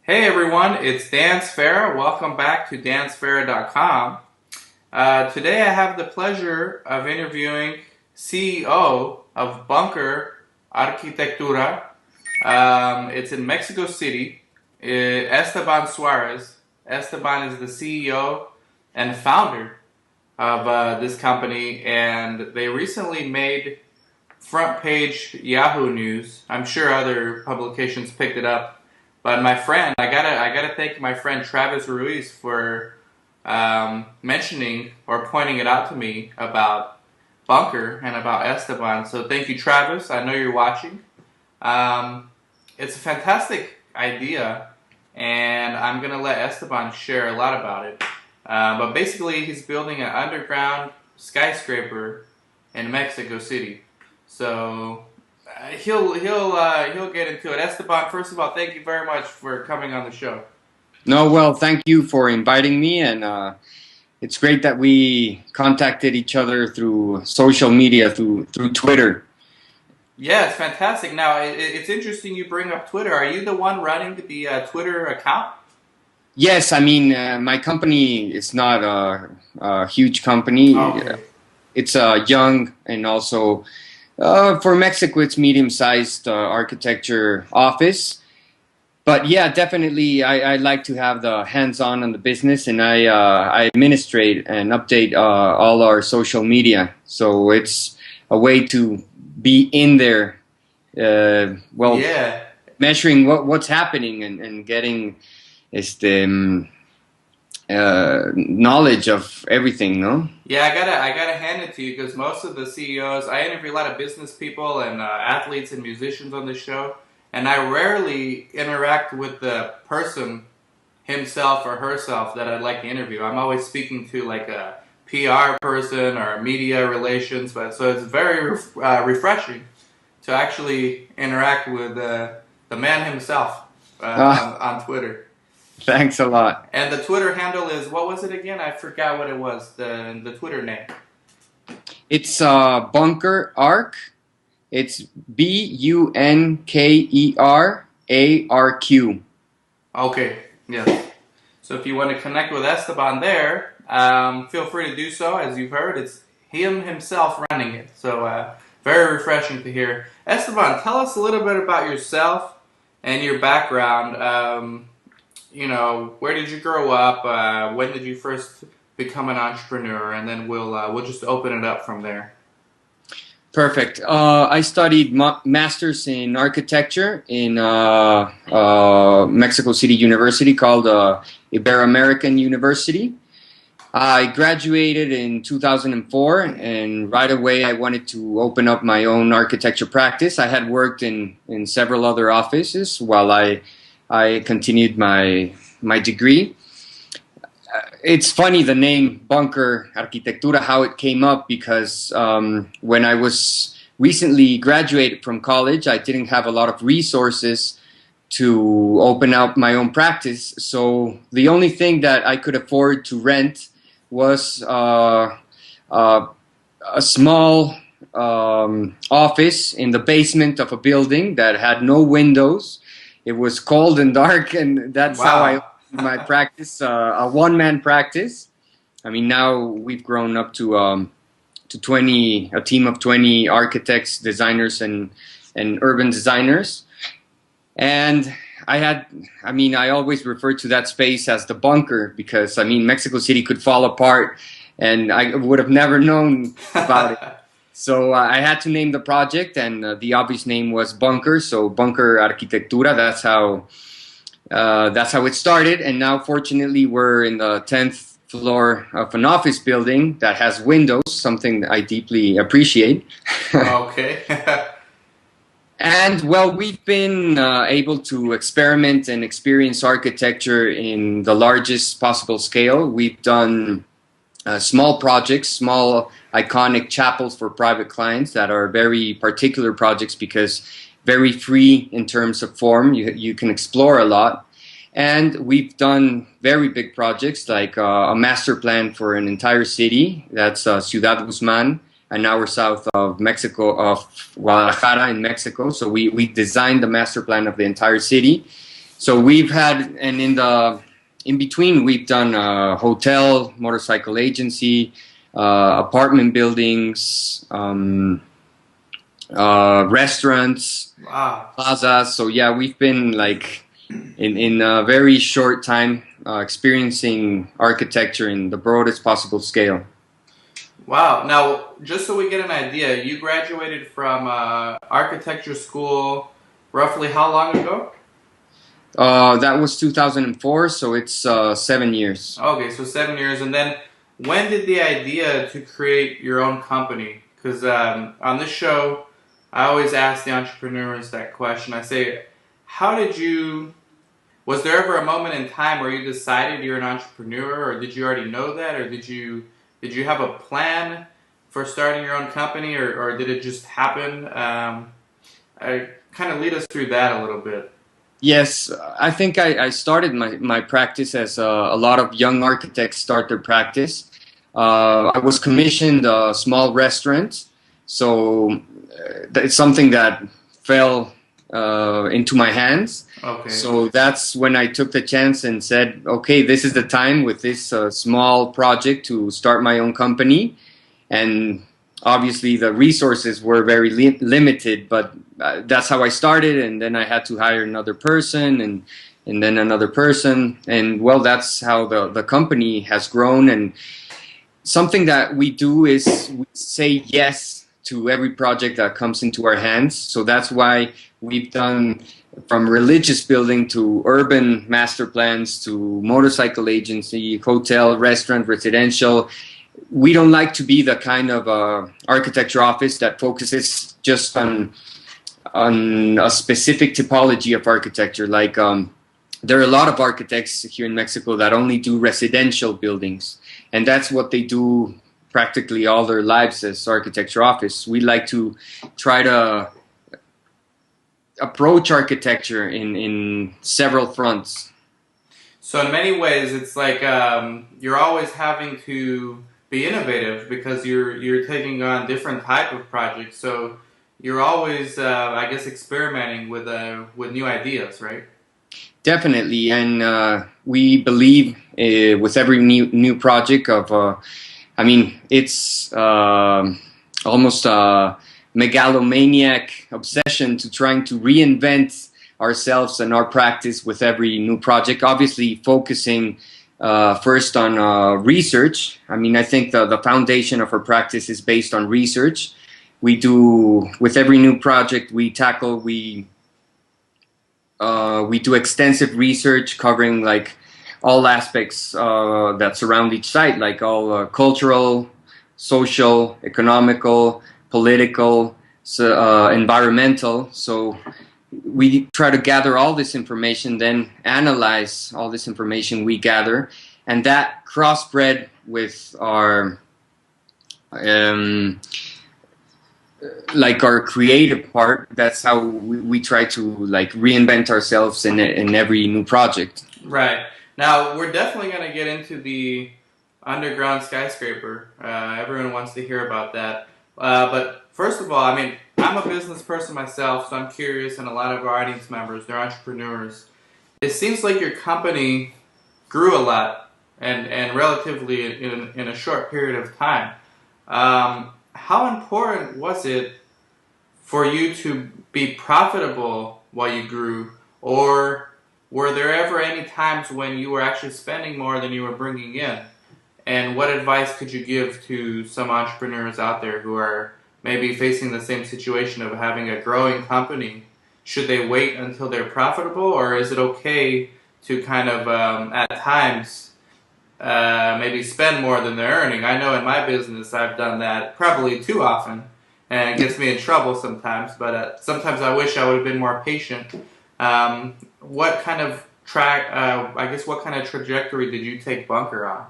Hey everyone, it's Dan Sfera. Welcome back to dansfera.com. Today I have the pleasure of interviewing CEO of Bunker Arquitectura. It's in Mexico City, Esteban Suarez. Esteban is the CEO and founder of this company, and they recently made front page Yahoo News. I'm sure other publications picked it up. But my friend, I gotta thank my friend Travis Ruiz for mentioning or pointing it out to me about Bunker and about Esteban. So thank you, Travis. I know you're watching. It's a fantastic idea, and I'm gonna let Esteban share a lot about it. But basically, he's building an underground skyscraper in Mexico City. So he'll get into it. Esteban, first of all, thank you very much for coming on the show. No, well, thank you for inviting me, and it's great that we contacted each other through social media, through Twitter. Yeah, it's fantastic. Now, it's interesting you bring up Twitter. Are you the one running the Twitter account? Yes, I mean, my company is not a huge company. Oh, okay. It's young, and also for Mexico, it's medium-sized architecture office. But yeah, definitely, I like to have the hands-on the business, and I administrate and update all our social media. So it's a way to be in there, Yeah. measuring what's happening and getting knowledge of everything, no? Yeah, I gotta hand it to you because most of the CEOs, I interview a lot of business people and athletes and musicians on the show, and I rarely interact with the person himself or herself that I'd like to interview. I'm always speaking to like a PR person or media relations, but so it's very refreshing to actually interact with the man himself on Twitter. Thanks a lot. And the Twitter handle is, what was it again? I forgot what it was, the Twitter name. It's Bunker Arc. It's BUNKERARQ. Okay, yes. So if you want to connect with Esteban there, feel free to do so. As you've heard, it's him himself running it. So very refreshing to hear. Esteban, tell us a little bit about yourself and your background. You know, where did you grow up? When did you first become an entrepreneur? And then we'll just open it up from there. Perfect. I studied masters in architecture in Mexico City University called Ibero-American University. I graduated in 2004, and right away I wanted to open up my own architecture practice. I had worked in several other offices while I continued my degree. It's funny, the name Bunker Arquitectura, how it came up, because when I was recently graduated from college, I didn't have a lot of resources to open up my own practice. So the only thing that I could afford to rent was a small office in the basement of a building that had no windows. It was cold and dark, and that's Wow. how I opened my practice, a one-man practice. I mean, now we've grown up to a team of 20 architects, designers, and urban designers. And I always refer to that space as the bunker because, I mean, Mexico City could fall apart, and I would have never known about it. So I had to name the project, and the obvious name was Bunker. So Bunker Arquitectura. That's how it started. And now, fortunately, we're in the 10th floor of an office building that has windows, something that I deeply appreciate. Okay. And well, we've been able to experiment and experience architecture in the largest possible scale. We've done small projects, small iconic chapels for private clients that are very particular projects because very free in terms of form. You can explore a lot. And we've done very big projects like a master plan for an entire city. That's Ciudad Guzman, an hour south of Mexico, of Guadalajara in Mexico. So we designed the master plan of the entire city. So we've had, and in between, we've done a hotel, motorcycle agency, apartment buildings, restaurants, Wow. plazas. So yeah, we've been like in a very short time experiencing architecture in the broadest possible scale. Wow. Now, just so we get an idea, you graduated from architecture school roughly how long ago? That was 2004, so it's 7 years. Okay, so 7 years. And then when did the idea to create your own company? Because on this show, I always ask the entrepreneurs that question. I say, was there ever a moment in time where you decided you're an entrepreneur, or did you already know that, or did you have a plan for starting your own company, or did it just happen? Kind of lead us through that a little bit. Yes, I think I started my practice as a lot of young architects start their practice. I was commissioned a small restaurant, so it's something that fell into my hands. Okay. So that's when I took the chance and said, okay, this is the time with this small project to start my own company. And obviously the resources were very limited, but that's how I started. And then I had to hire another person and then another person. And well, that's how the company has grown. And something that we do is we say yes to every project that comes into our hands. So that's why we've done from religious building to urban master plans to motorcycle agency, hotel, restaurant, residential. We don't like to be the kind of architecture office that focuses just on a specific typology of architecture. Like there are a lot of architects here in Mexico that only do residential buildings, and that's what they do practically all their lives as architecture office. We like to try to approach architecture in several fronts. So in many ways, it's like you're always having to be innovative because you're taking on different type of projects. So you're always, I guess, experimenting with new ideas, right? Definitely, and we believe with every new project of, I mean, it's almost a megalomaniac obsession to trying to reinvent ourselves and our practice with every new project. Obviously, focusing first on research. I mean, I think the foundation of our practice is based on research. We do, with every new project we tackle, we do extensive research covering like all aspects that surround each site, like all cultural, social, economical, political, environmental. So we try to gather all this information, then analyze all this information we gather, and that crossbred with our like our creative part. That's how we try to like reinvent ourselves in every new project. Right. Now, we're definitely going to get into the underground skyscraper. Everyone wants to hear about that. But first of all, I mean, I'm a business person myself, so I'm curious, and a lot of our audience members, they're entrepreneurs. It seems like your company grew a lot and relatively in a short period of time. How important was it for you to be profitable while you grew, or were there ever any times when you were actually spending more than you were bringing in? And what advice could you give to some entrepreneurs out there who are maybe facing the same situation of having a growing company? Should they wait until they're profitable, or is it okay to kind of, at times, maybe spend more than they're earning? I know in my business I've done that probably too often, and it gets me in trouble sometimes, but sometimes I wish I would have been more patient. What kind of what kind of trajectory did you take Bunker on?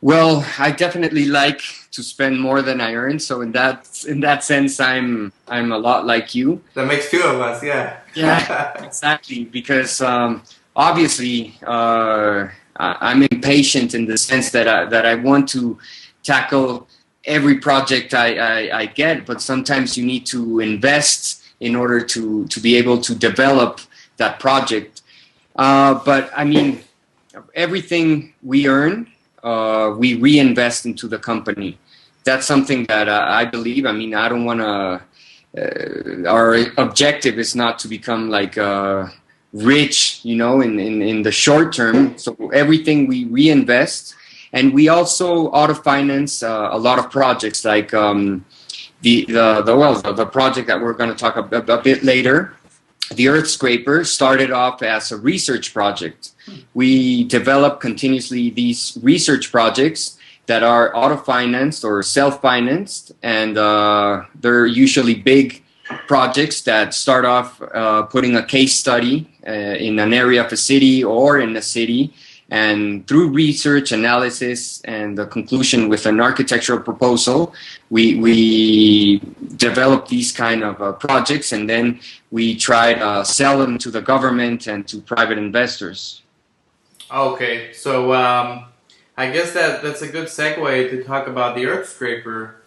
Well, I definitely like to spend more than I earn. So in that sense, I'm a lot like you. That makes two of us, yeah. Yeah, exactly. Because obviously, I'm impatient in the sense that I want to tackle every project I get. But sometimes you need to invest in order to be able to develop that project. But I mean, everything we earn, we reinvest into the company. That's something that I believe. I mean, I don't want to. Our objective is not to become like rich, you know, in the short term. So everything we reinvest, and we also auto finance a lot of projects, like the project that we're going to talk a bit later. The Earth Scraper started off as a research project. We develop continuously these research projects that are auto-financed or self-financed, and they're usually big projects that start off putting a case study in an area of a city or in a city, and through research, analysis, and the conclusion with an architectural proposal, we develop these kind of projects, and then we try to sell them to the government and to private investors. Okay, so I guess that's a good segue to talk about the Earth Scraper.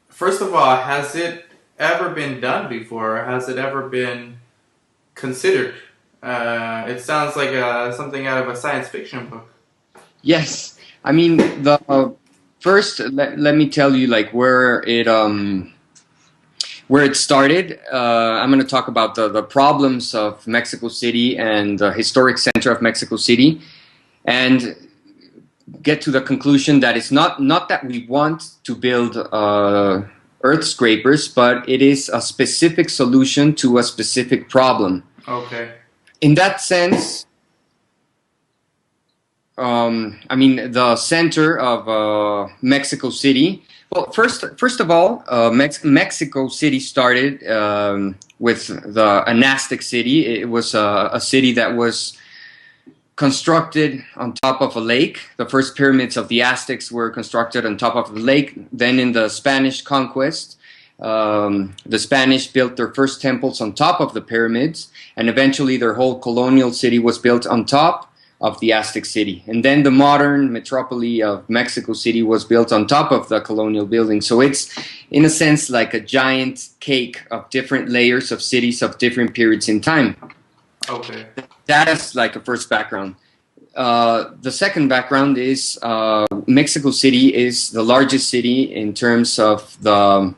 First of all, has it ever been done before? Has it ever been considered? It sounds like something out of a science fiction book. Yes, I mean first. Let me tell you like where it started. I'm going to talk about the problems of Mexico City and the historic center of Mexico City, and get to the conclusion that it's not that we want to build earth scrapers, but it is a specific solution to a specific problem. Okay. In that sense, I mean, the center of Mexico City. Well, first of all, Mexico City started with an Aztec city. It was a city that was constructed on top of a lake. The first pyramids of the Aztecs were constructed on top of the lake. Then in the Spanish conquest, the Spanish built their first temples on top of the pyramids, and eventually their whole colonial city was built on top of the Aztec city. And then the modern metropole of Mexico City was built on top of the colonial building. So it's, in a sense, like a giant cake of different layers of cities of different periods in time. Okay. That is like a first background. The second background is Mexico City is the largest city in terms of the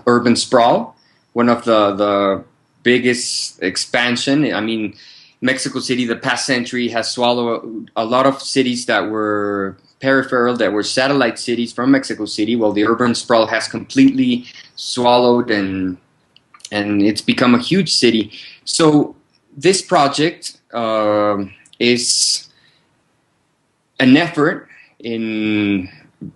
urban sprawl, one of the biggest expansion. I mean, Mexico City, the past century, has swallowed a lot of cities that were peripheral, that were satellite cities from Mexico City. Well, the urban sprawl has completely swallowed, and it's become a huge city. So this project is an effort, in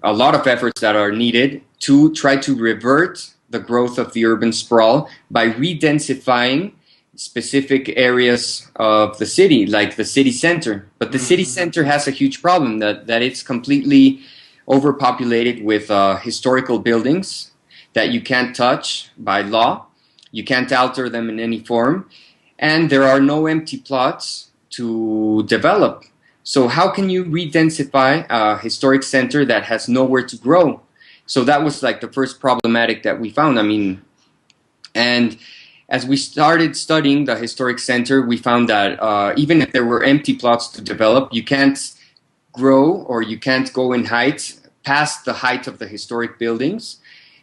a lot of efforts that are needed to try to revert the growth of the urban sprawl by re-densifying specific areas of the city, like the city center. But the city center has a huge problem, that it's completely overpopulated with historical buildings that you can't touch by law. You can't alter them in any form. And there are no empty plots to develop. So how can you re-densify a historic center that has nowhere to grow? So that was like the first problematic that we found. I mean, and as we started studying the historic center, we found that even if there were empty plots to develop, you can't grow, or you can't go in height past the height of the historic buildings.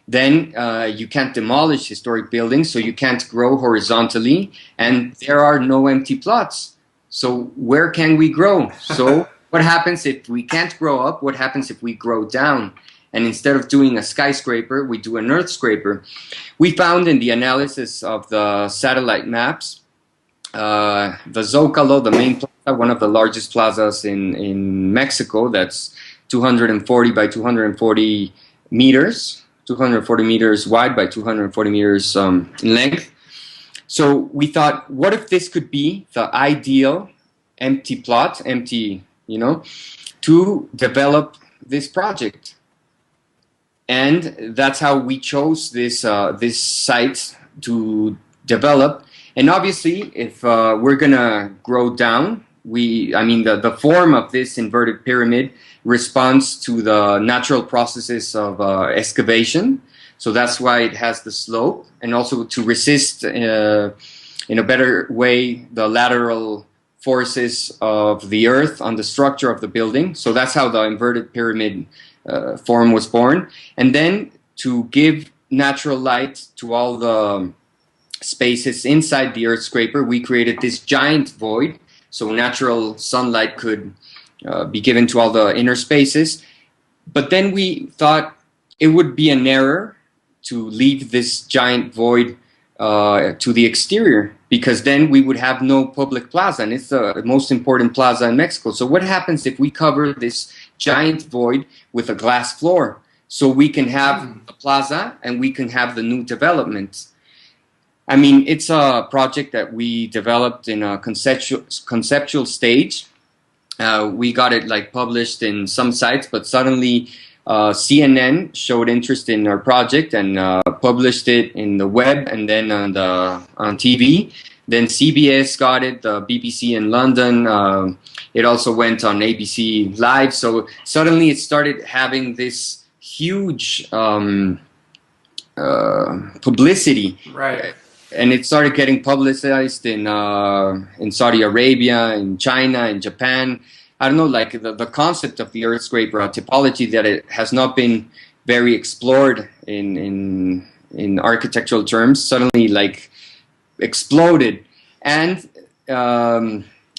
Then you can't demolish historic buildings, so you can't grow horizontally, and there are no empty plots. So where can we grow? So what happens if we can't grow up? What happens if we grow down? And instead of doing a skyscraper, we do an earth scraper. We found in the analysis of the satellite maps, the Zócalo, the main plaza, one of the largest plazas in Mexico, that's 240 by 240 meters, 240 meters wide by 240 meters in length. So we thought, what if this could be the ideal empty plot, to develop this project? And that's how we chose this site to develop. And obviously, if we're gonna grow down, the form of this inverted pyramid responds to the natural processes of excavation. So that's why it has the slope, and also to resist in a better way the lateral forces of the earth on the structure of the building. So that's how the inverted pyramid form was born. And then to give natural light to all the spaces inside the earth scraper, we created this giant void so natural sunlight could be given to all the inner spaces. But then we thought it would be an error to leave this giant void to the exterior, because then we would have no public plaza, and it's the most important plaza in Mexico. So what happens if we cover this giant void with a glass floor, so we can have a plaza and we can have the new development? I mean, it's a project that we developed in a conceptual stage. We got it like published in some sites, but suddenly CNN showed interest in our project and published it in the web and then on TV. Then CBS got it, the BBC in London. It also went on ABC Live. So suddenly it started having this huge publicity. Right. And it started getting publicized in Saudi Arabia, in China, in Japan. I don't know, like the concept of the earth scraper, a typology that it has not been very explored in architectural terms, suddenly like exploded. And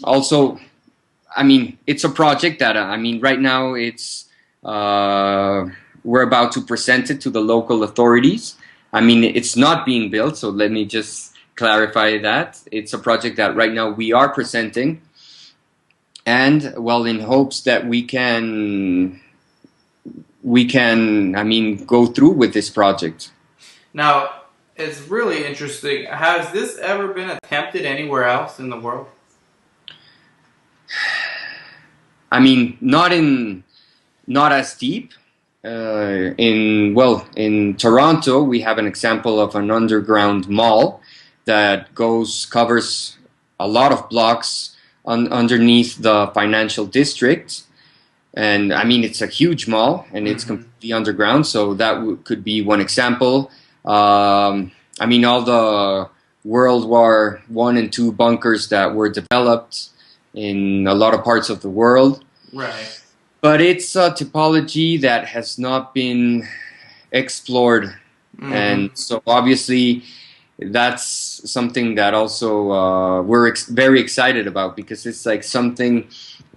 also, I mean, it's a project that I mean, right now it's we're about to present it to the local authorities. I mean, it's not being built, so let me just clarify that. It's a project that right now we are presenting. And, well, in hopes that we can, I mean, go through with this project. Now, it's really interesting. Has this ever been attempted anywhere else in the world? I mean, not as deep. In Toronto, we have an example of an underground mall that covers a lot of blocks underneath the financial district, and I mean it's a huge mall and it's completely underground. So that could be one example. I mean, all the World War I and II bunkers that were developed in a lot of parts of the world. Right. But it's a typology that has not been explored, and so obviously that's something that also we're very excited about, because it's like something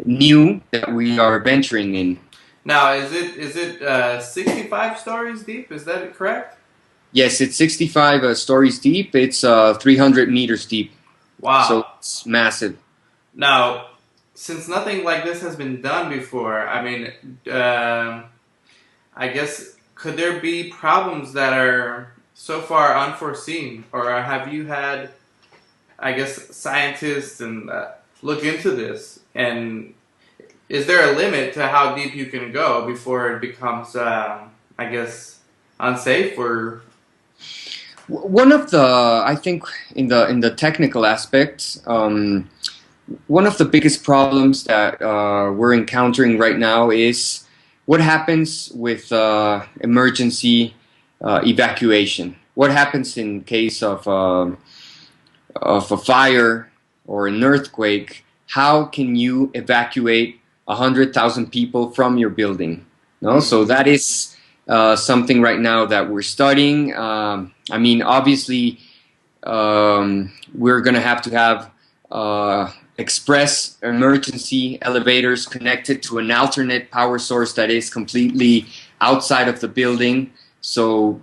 new that we are venturing in. Now, is it 65 stories deep? Is that correct? Yes, it's 65 stories deep. It's 300 meters deep. Wow! So it's massive. Now, since nothing like this has been done before, I mean, I guess, could there be problems that are so far unforeseen? Or have you had, I guess, scientists and look into this? And is there a limit to how deep you can go before it becomes, I guess, unsafe? Or one of the, I think, in the technical aspect, one of the biggest problems that we're encountering right now is what happens with emergency evacuation. What happens in case of a fire or an earthquake? How can you evacuate 100,000 people from your building? No, so that is something right now that we're studying. I mean, obviously, we're going to have express emergency elevators connected to an alternate power source that is completely outside of the building. So,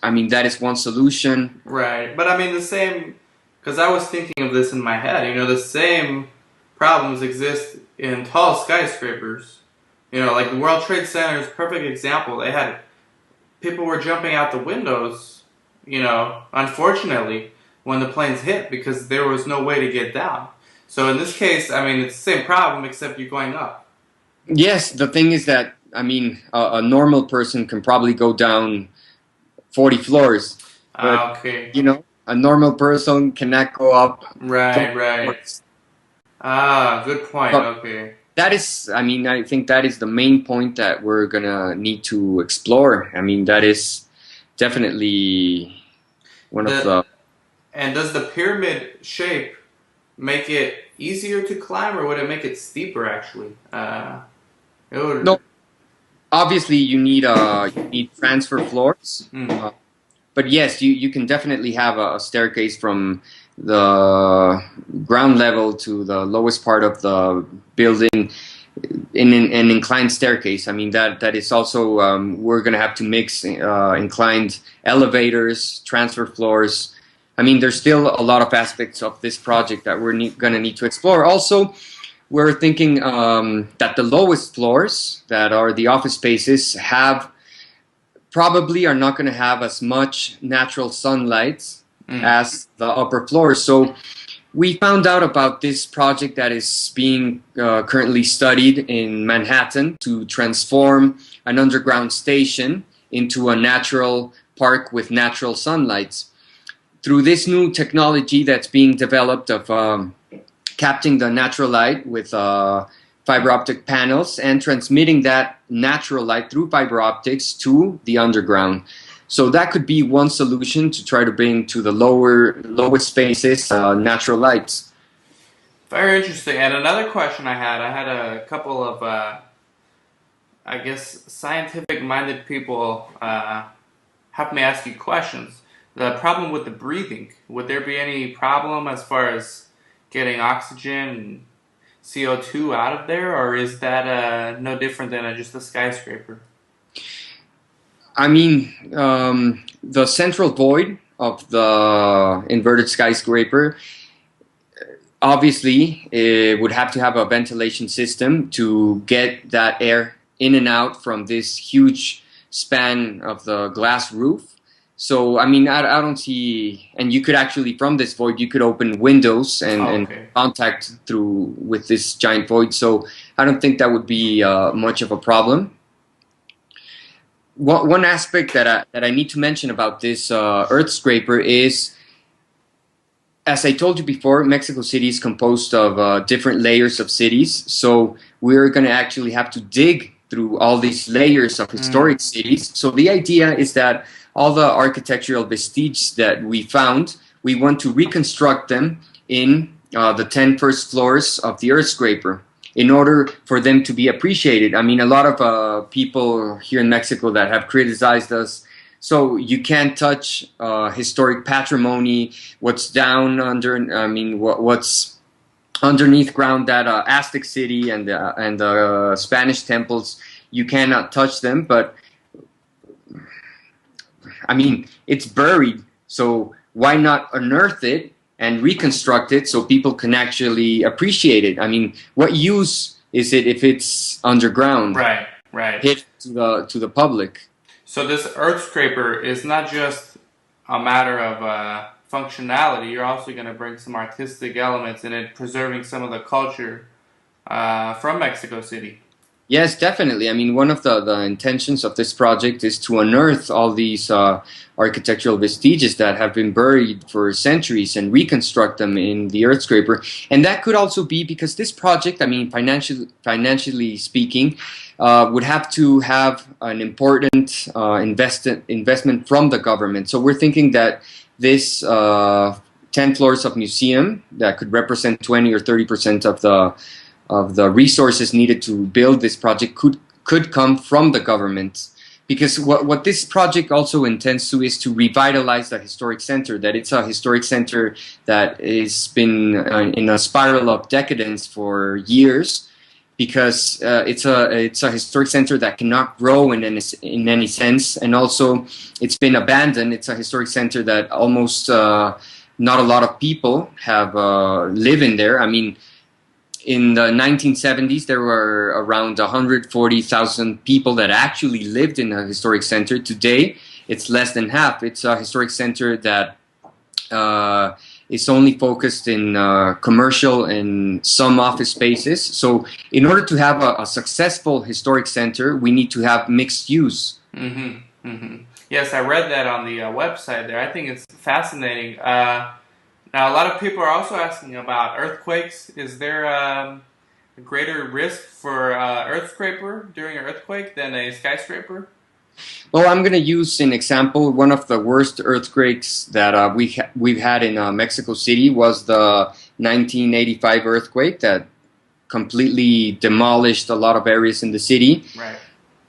I mean, that is one solution. Right, but I mean the same, because I was thinking of this in my head, you know, the same problems exist in tall skyscrapers. You know, like the World Trade Center is a perfect example. They had, people were jumping out the windows, you know, unfortunately, when the planes hit, because there was no way to get down. So in this case, I mean, it's the same problem, except you're going up. Yes, the thing is that, I mean, a normal person can probably go down 40 floors. But, okay. you know, a normal person cannot go up. Right. Floors. Good point. But okay. that is, I mean, I think that is the main point that we're going to need to explore. I mean, that is definitely one of the... And does the pyramid shape make it easier to climb, or would it make it steeper? Actually, it would. No, obviously you need transfer floors. Mm. But yes, you can definitely have a staircase from the ground level to the lowest part of the building in an inclined staircase. I mean that is also we're going to have to mix inclined elevators, transfer floors. I mean, there's still a lot of aspects of this project that we're going to need to explore. Also, we're thinking that the lowest floors, that are the office spaces, probably are not going to have as much natural sunlight as the upper floors. So we found out about this project that is being currently studied in Manhattan to transform an underground station into a natural park with natural sunlight. Through this new technology that's being developed of capturing the natural light with fiber optic panels and transmitting that natural light through fiber optics to the underground. So that could be one solution to try to bring to the lowest spaces natural lights. Very interesting. And another question I had a couple of, I guess, scientific-minded people have me ask you questions. The problem with the breathing, would there be any problem as far as getting oxygen and CO2 out of there, or is that no different than just a skyscraper? I mean, the central void of the inverted skyscraper, obviously, it would have to have a ventilation system to get that air in and out from this huge span of the glass roof. So, I mean, I don't see, and you could actually, from this void, you could open windows and contact through with this giant void. So I don't think that would be much of a problem. One aspect that I need to mention about this earth scraper is, as I told you before, Mexico City is composed of different layers of cities. So we're going to actually have to dig through all these layers of historic cities. So the idea is that all the architectural vestiges that we found, we want to reconstruct them in the 10 first floors of the earth scraper in order for them to be appreciated. I mean, a lot of people here in Mexico that have criticized us, so you can't touch historic patrimony, what's down under, I mean, what's underneath ground, that Aztec city and the Spanish temples, you cannot touch them. But I mean, it's buried, so why not unearth it and reconstruct it so people can actually appreciate it? I mean, what use is it if it's underground? Right, right. Hit to the public. So this earth scraper is not just a matter of functionality. You're also going to bring some artistic elements in it, preserving some of the culture from Mexico City. Yes, definitely. I mean, one of the intentions of this project is to unearth all these architectural vestiges that have been buried for centuries and reconstruct them in the earth scraper. And that could also be because this project, I mean, financially speaking, would have to have an important investment from the government. So we're thinking that this 10 floors of museum that could represent 20 or 30% of the resources needed to build this project could come from the government. Because what this project also intends to is to revitalize the historic center, that it's a historic center that has been in a spiral of decadence for years, because it's a historic center that cannot grow in any sense, and also it's been abandoned. It's a historic center that almost not a lot of people have live in there. I mean, in the 1970s, there were around 140,000 people that actually lived in a historic center. Today, it's less than half. It's a historic center that is only focused in commercial and some office spaces. So in order to have a successful historic center, we need to have mixed use. Mm-hmm, mm-hmm. Yes, I read that on the website there. I think it's fascinating. Now, a lot of people are also asking about earthquakes. Is there a greater risk for earth scraper during an earthquake than a skyscraper? Well, I'm going to use an example. One of the worst earthquakes that we've had in Mexico City was the 1985 earthquake that completely demolished a lot of areas in the city. Right.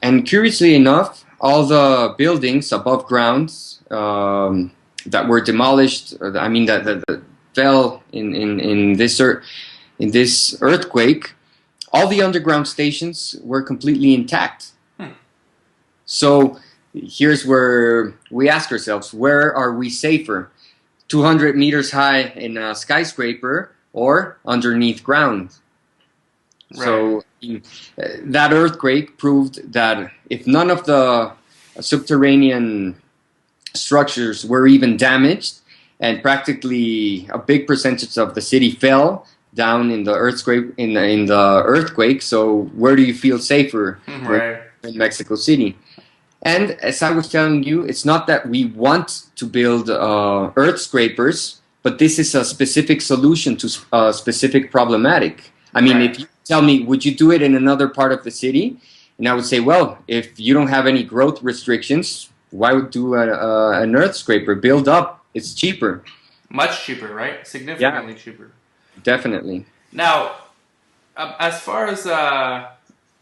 And curiously enough, all the buildings above ground that were demolished, I mean that fell in this earthquake, all the underground stations were completely intact. So here's where we ask ourselves, where are we safer? 200 meters high in a skyscraper or underneath ground? Right. So that earthquake proved that if none of the subterranean structures were even damaged, and practically a big percentage of the city fell down in the earthquake. So where do you feel safer? Right. In Mexico City? And as I was telling you, it's not that we want to build earth scrapers, but this is a specific solution to a specific problematic. I mean, if you tell me, would you do it in another part of the city? And I would say, well, if you don't have any growth restrictions, why would do an earth scraper? Build up. It's cheaper. Much cheaper, right? Significantly cheaper. Definitely. Now, as far as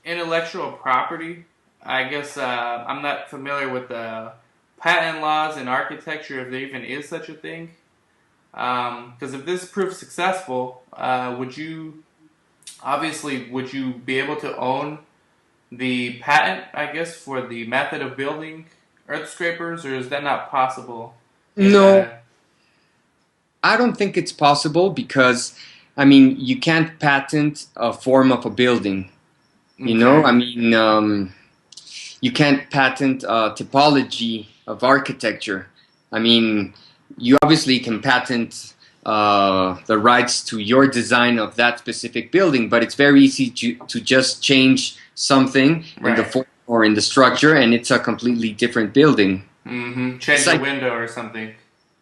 intellectual property, I guess I'm not familiar with the patent laws in architecture, if there even is such a thing. Because if this proves successful, would you be able to own the patent, I guess, for the method of building earth scrapers, or is that not possible? No, I don't think it's possible because, I mean, you can't patent a form of a building. You know, I mean, you can't patent typology of architecture. I mean, you obviously can patent the rights to your design of that specific building, but it's very easy to just change something in the form or in the structure, and it's a completely different building. Change the window or something.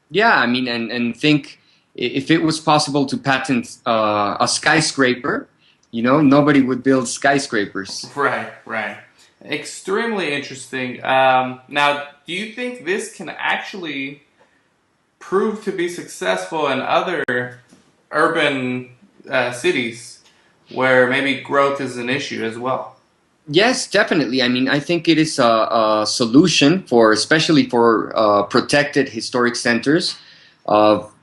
Yeah, I mean, and think if it was possible to patent a skyscraper, you know, nobody would build skyscrapers. Right. Extremely interesting. Now, do you think this can actually prove to be successful in other urban cities where maybe growth is an issue as well? Yes, definitely. I mean, I think it is a solution for, especially for protected historic centers of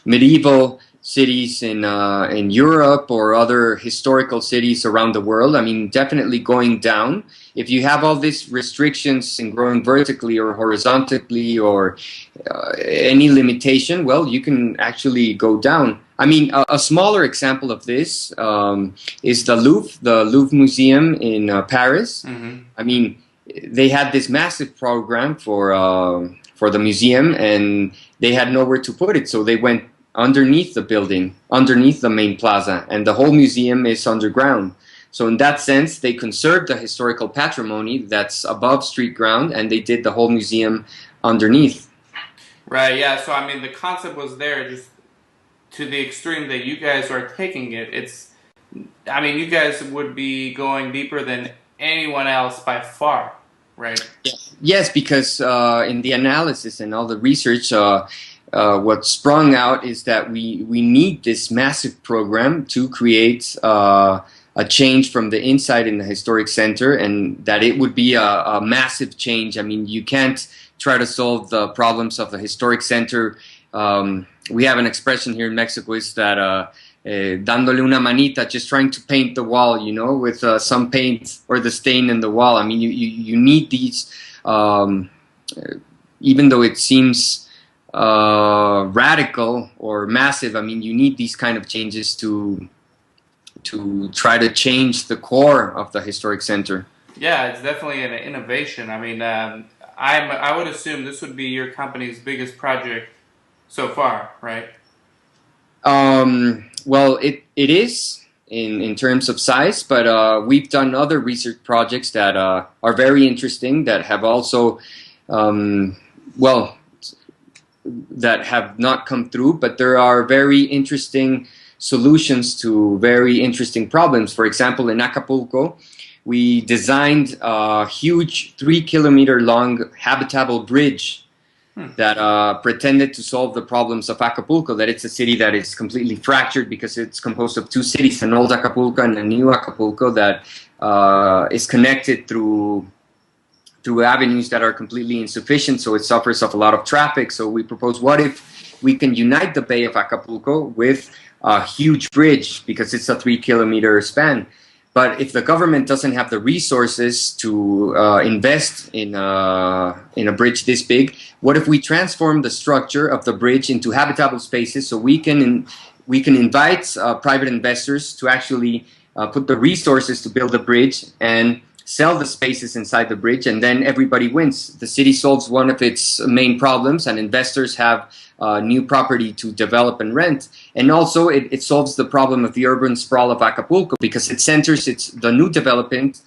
medieval cities in Europe or other historical cities around the world. I mean, definitely going down. If you have all these restrictions in growing vertically or horizontally or any limitation, well, you can actually go down. I mean, a smaller example of this is the Louvre Museum in Paris. I mean, they had this massive program for the museum, and they had nowhere to put it, so they went underneath the building, underneath the main plaza, and the whole museum is underground. So in that sense, they conserved the historical patrimony that's above street ground, and they did the whole museum underneath. Right, yeah, so I mean, the concept was there, just to the extreme that you guys are taking it. I mean, you guys would be going deeper than anyone else by far, right? Yes, because in the analysis and all the research, what sprung out is that we need this massive program to create a change from the inside in the historic center, and that it would be a massive change. I mean, you can't try to solve the problems of the historic center. We have an expression here in Mexico, is that dándole una manita, just trying to paint the wall, you know, with some paint or the stain in the wall. I mean, you need these, even though it seems radical or massive, I mean, you need these kind of changes to try to change the core of the historic center. Yeah, it's definitely an innovation. I mean, I would assume this would be your company's biggest project so far, right? Well, it is in terms of size, but we've done other research projects that are very interesting, that have also, well, that have not come through, but there are very interesting solutions to very interesting problems. For example, in Acapulco, we designed a huge 3 kilometer long habitable bridge that pretended to solve the problems of Acapulco, that it's a city that is completely fractured because it's composed of two cities, an old Acapulco and a new Acapulco that is connected through avenues that are completely insufficient, so it suffers of a lot of traffic. So we propose, what if we can unite the Bay of Acapulco with a huge bridge, because it's a 3 kilometer span. But if the government doesn't have the resources to invest in a bridge this big, what if we transform the structure of the bridge into habitable spaces, so we can invite private investors to actually put the resources to build the bridge and sell the spaces inside the bridge, and then everybody wins. The city solves one of its main problems, and investors have new property to develop and rent. And also it solves the problem of the urban sprawl of Acapulco, because it centers the new developments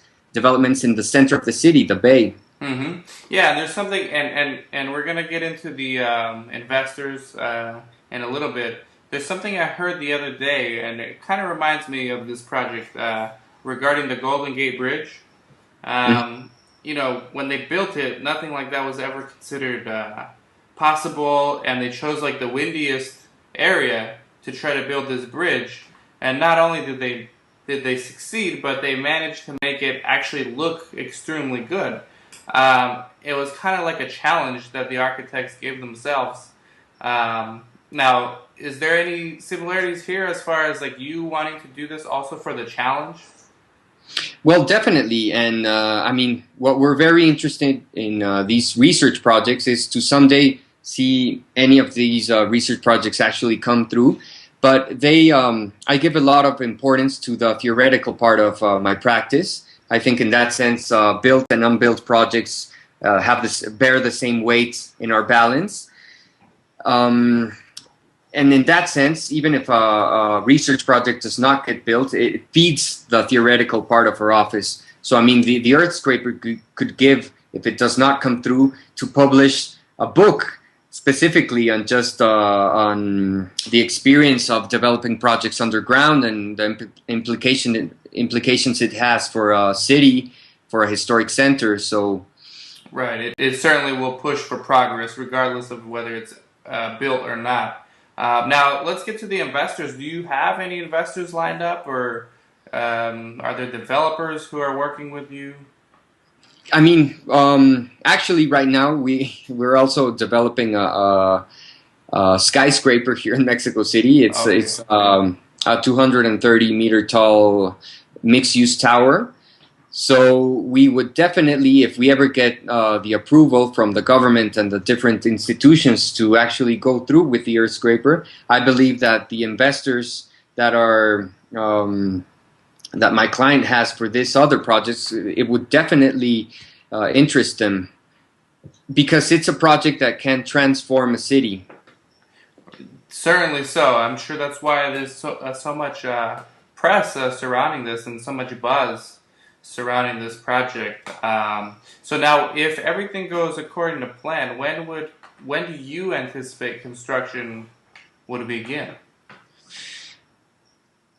in the center of the city, the Bay. Mm-hmm. Yeah, there's something, and we're gonna get into the investors in a little bit. There's something I heard the other day, and it kind of reminds me of this project regarding the Golden Gate Bridge. You know, when they built it, nothing like that was ever considered possible, and they chose like the windiest area to try to build this bridge. And not only did they succeed, but they managed to make it actually look extremely good. It was kind of like a challenge that the architects gave themselves. Now, is there any similarities here as far as like you wanting to do this also for the challenge? Well, definitely. And I mean, what we're very interested in these research projects is to someday see any of these research projects actually come through. But I give a lot of importance to the theoretical part of my practice. I think in that sense, built and unbuilt projects bear the same weight in our balance. And in that sense, even if a research project does not get built, it feeds the theoretical part of our office. So, I mean, the Earth Scraper could give, if it does not come through, to publish a book specifically on just on the experience of developing projects underground and the implications it has for a city, for a historic center. So, right, it certainly will push for progress, regardless of whether it's built or not. Now, let's get to the investors. Do you have any investors lined up, or are there developers who are working with you? I mean, actually, right now we're also developing a SkyScraper here in Mexico City. It's a 230-meter tall mixed-use tower. So we would definitely, if we ever get the approval from the government and the different institutions to actually go through with the Earth Scraper, I believe that the investors that are that my client has for this other projects, it would definitely interest them, because it's a project that can transform a city. Certainly so. I'm sure that's why there's so much press surrounding this and so much buzz surrounding this project. So now, if everything goes according to plan, when do you anticipate construction would begin?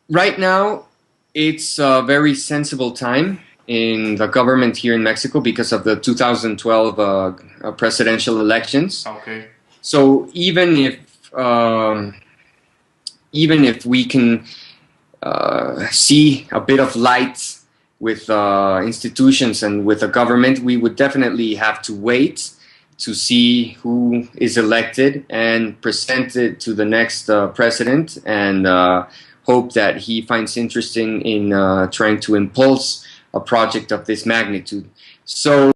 Right now, it's a very sensible time in the government here in Mexico because of the 2012 presidential elections. Okay. So even if we can see a bit of light with institutions and with the government, we would definitely have to wait to see who is elected and present it to the next president, and hope that he finds interesting in trying to impulse a project of this magnitude. So,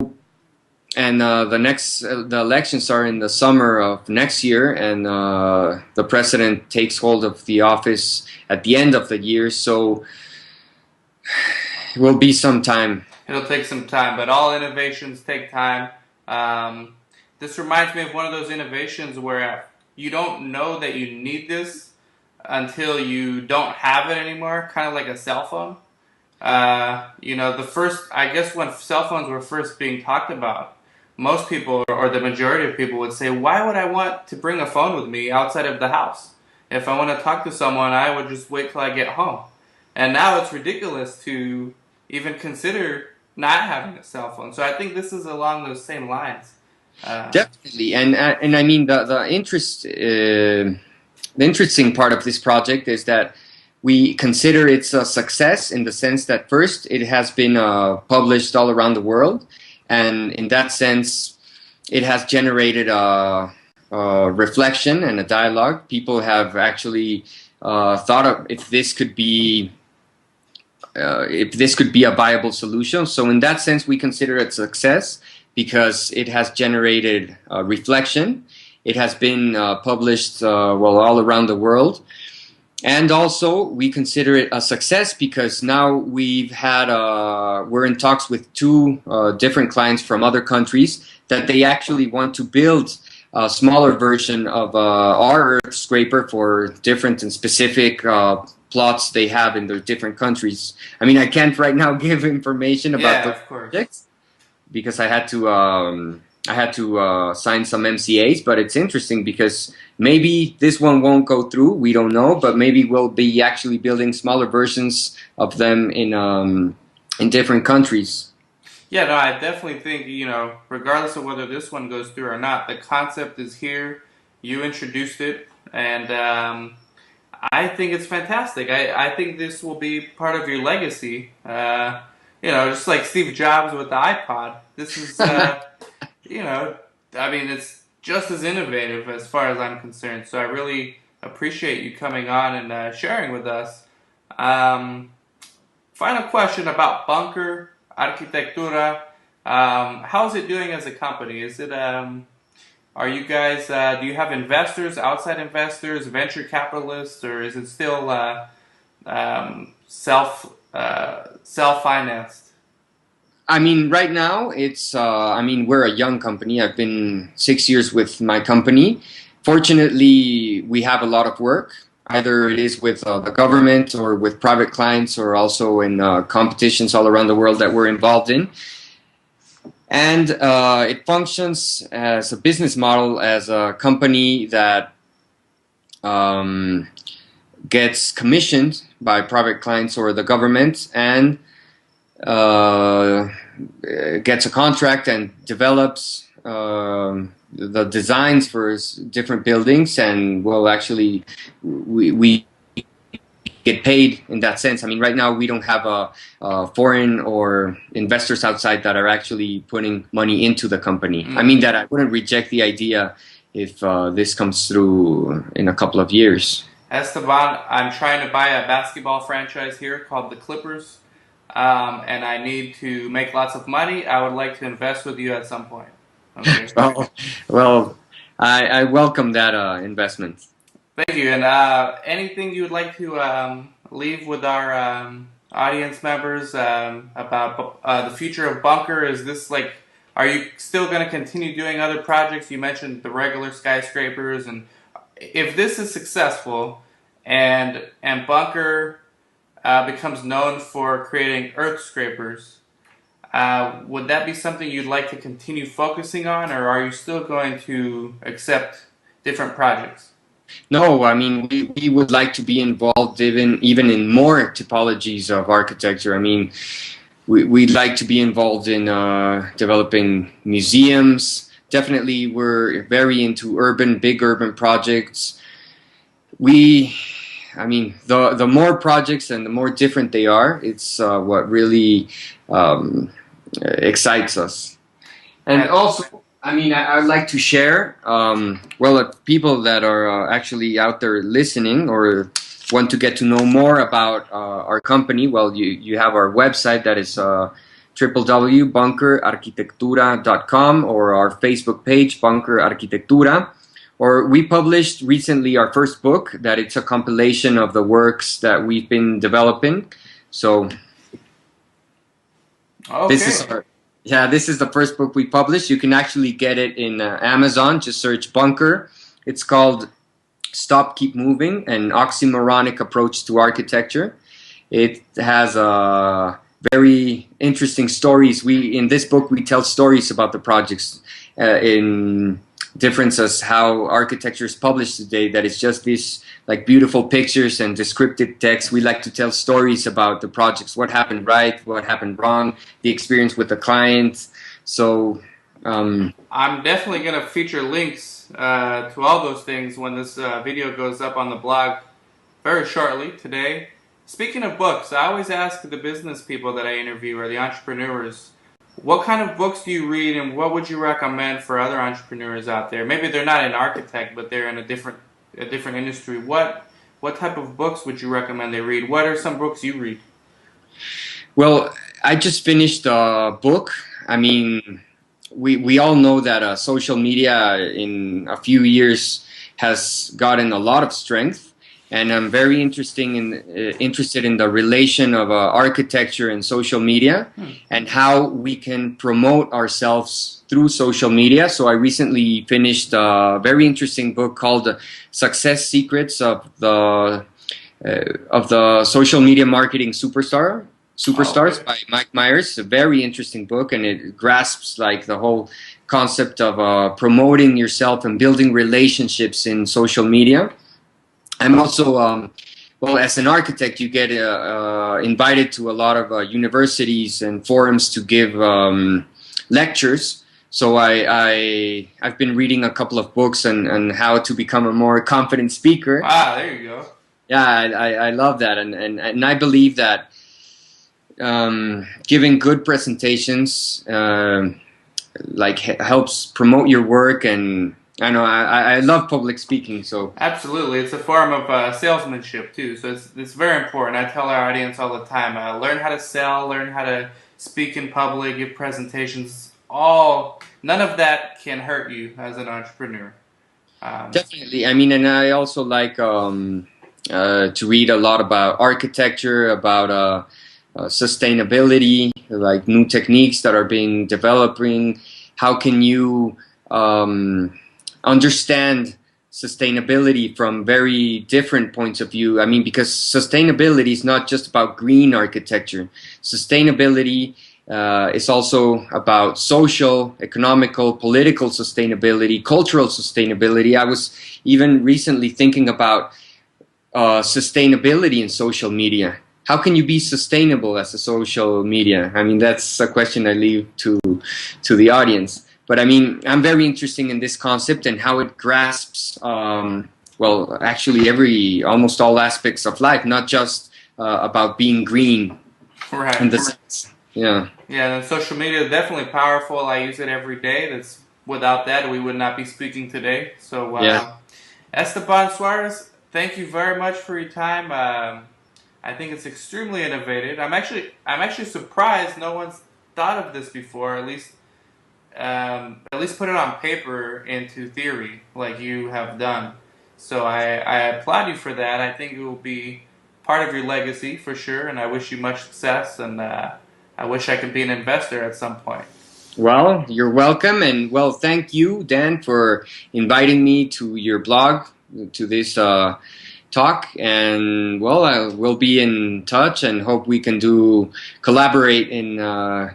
and the elections are in the summer of next year, and the president takes hold of the office at the end of the year. So it will be some time. It'll take some time, but all innovations take time. This reminds me of one of those innovations where you don't know that you need this until you don't have it anymore, kind of like a cell phone. You know, I guess when cell phones were first being talked about, most people, or the majority of people, would say, why would I want to bring a phone with me outside of the house? If I want to talk to someone, I would just wait till I get home. And now it's ridiculous to even consider not having a cell phone. So I think this is along those same lines. Definitely, and I mean the interesting part of this project is that we consider it's a success in the sense that first it has been published all around the world, and in that sense it has generated a reflection and a dialogue. People have actually thought of if this could be a viable solution. So in that sense we consider it a success because it has generated reflection. It has been published all around the world. And also, we consider it a success because now we're in talks with two different clients from other countries that they actually want to build a smaller version of our Earth Scraper for different and specific plots they have in their different countries. I mean, I can't right now give information about the projects because I had to sign some MCAs, but it's interesting because maybe this one won't go through. We don't know, but maybe we'll be actually building smaller versions of them in different countries. Yeah, no, I definitely think, regardless of whether this one goes through or not, the concept is here. You introduced it, and I think it's fantastic. I think this will be part of your legacy. Just like Steve Jobs with the iPod. This is, I mean, it's just as innovative as far as I'm concerned. So I really appreciate you coming on and sharing with us. Final question about Bunker Arquitectura. How is it doing as a company? Is it, are you guys, do you have investors, outside investors, venture capitalists, or is it still self-financed? I mean, right now it's, we're a young company. I've been 6 years with my company. Fortunately, we have a lot of work. Either it is with the government or with private clients or also in competitions all around the world that we're involved in. And it functions as a business model, as a company that gets commissioned by private clients or the government and gets a contract and develops the designs for different buildings, and we get paid in that sense. I mean, right now we don't have a foreign or investors outside that are actually putting money into the company. I mean that I wouldn't reject the idea if this comes through in a couple of years. Esteban, I'm trying to buy a basketball franchise here called the Clippers. And I need to make lots of money. I would like to invest with you at some point. Okay. I welcome that investment. Thank you. And anything you would like to leave with our audience members about the future of Bunker? Is this are you still going to continue doing other projects? You mentioned the regular skyscrapers, and if this is successful and Bunker becomes known for creating earth scrapers, would that be something you'd like to continue focusing on, or are you still going to accept different projects? No, I mean, we would like to be involved even in more typologies of architecture. I mean, we'd like to be involved in developing museums. Definitely, we're very into big urban projects. I mean, the more projects and the more different they are, it's what really excites us. And also, I mean, I'd like to share, people that are actually out there listening or want to get to know more about our company, well, you have our website that is www.bunkerarquitectura.com, or our Facebook page, Bunker Arquitectura. Or we published recently our first book that it's a compilation of the works that we've been developing. So this is the first book we published. You can actually get it in Amazon. Just search Bunker. It's called Stop, Keep Moving, an Oxymoronic Approach to Architecture. It has very interesting stories. In this book we tell stories about the projects difference as how architecture is published today, that it's just these like beautiful pictures and descriptive text. We like to tell stories about the projects, what happened right, what happened wrong, the experience with the client. So I'm definitely going to feature links to all those things when this video goes up on the blog very shortly today. Speaking of books, I always ask the business people that I interview, or the entrepreneurs, what kind of books do you read, and what would you recommend for other entrepreneurs out there? Maybe they're not an architect, but they're in a different industry. What type of books would you recommend they read? What are some books you read? Well, I just finished a book. I mean, we all know that social media in a few years has gotten a lot of strength. And I'm very interested in the relation of architecture and social media, and how we can promote ourselves through social media. So I recently finished a very interesting book called "Success Secrets of the Social Media Marketing Superstars" by Mike Myers. A very interesting book, and it grasps like the whole concept of promoting yourself and building relationships in social media. I'm also, well, as an architect, you get invited to a lot of universities and forums to give lectures. So I've been reading a couple of books on how to become a more confident speaker. Wow, there you go. Yeah, I love that, and I believe that giving good presentations like helps promote your work. And I know I love public speaking. So absolutely, it's a form of salesmanship too. So it's very important. I tell our audience all the time: learn how to sell, learn how to speak in public, give presentations. None of that can hurt you as an entrepreneur. Definitely. I mean, and I also like to read a lot about architecture, about sustainability, like new techniques that are being developing. How can you understand sustainability from very different points of view? I mean, because sustainability is not just about green architecture. Sustainability is also about social, economical, political sustainability, cultural sustainability. I was even recently thinking about sustainability in social media. How can you be sustainable as a social media? I mean, that's a question I leave to the audience. But I mean, I'm very interested in this concept and how it grasps, well, actually almost all aspects of life, not just about being green. Right. In the sense, yeah. Yeah, and social media is definitely powerful. I use it every day. Without that, we would not be speaking today. So, Yeah. Esteban Suarez, thank you very much for your time. I think it's extremely innovative. I'm actually surprised no one's thought of this before. At least put it on paper into theory like you have done. So I applaud you for that. I think it will be part of your legacy for sure, and I wish you much success, and I wish I could be an investor at some point. Well, you're welcome, and well, thank you, Dan, for inviting me to your blog, to this talk, and well, I will be in touch and hope we can collaborate in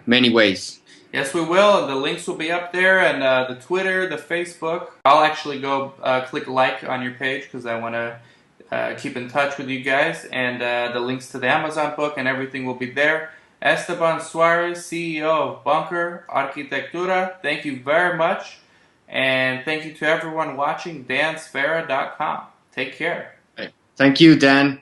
many ways. Yes, we will. The links will be up there, and the Twitter, the Facebook. I'll actually go click like on your page because I want to keep in touch with you guys, and the links to the Amazon book and everything will be there. Esteban Suarez, CEO of Bunker Arquitectura, thank you very much, and thank you to everyone watching dansfera.com. Take care. Thank you, Dan.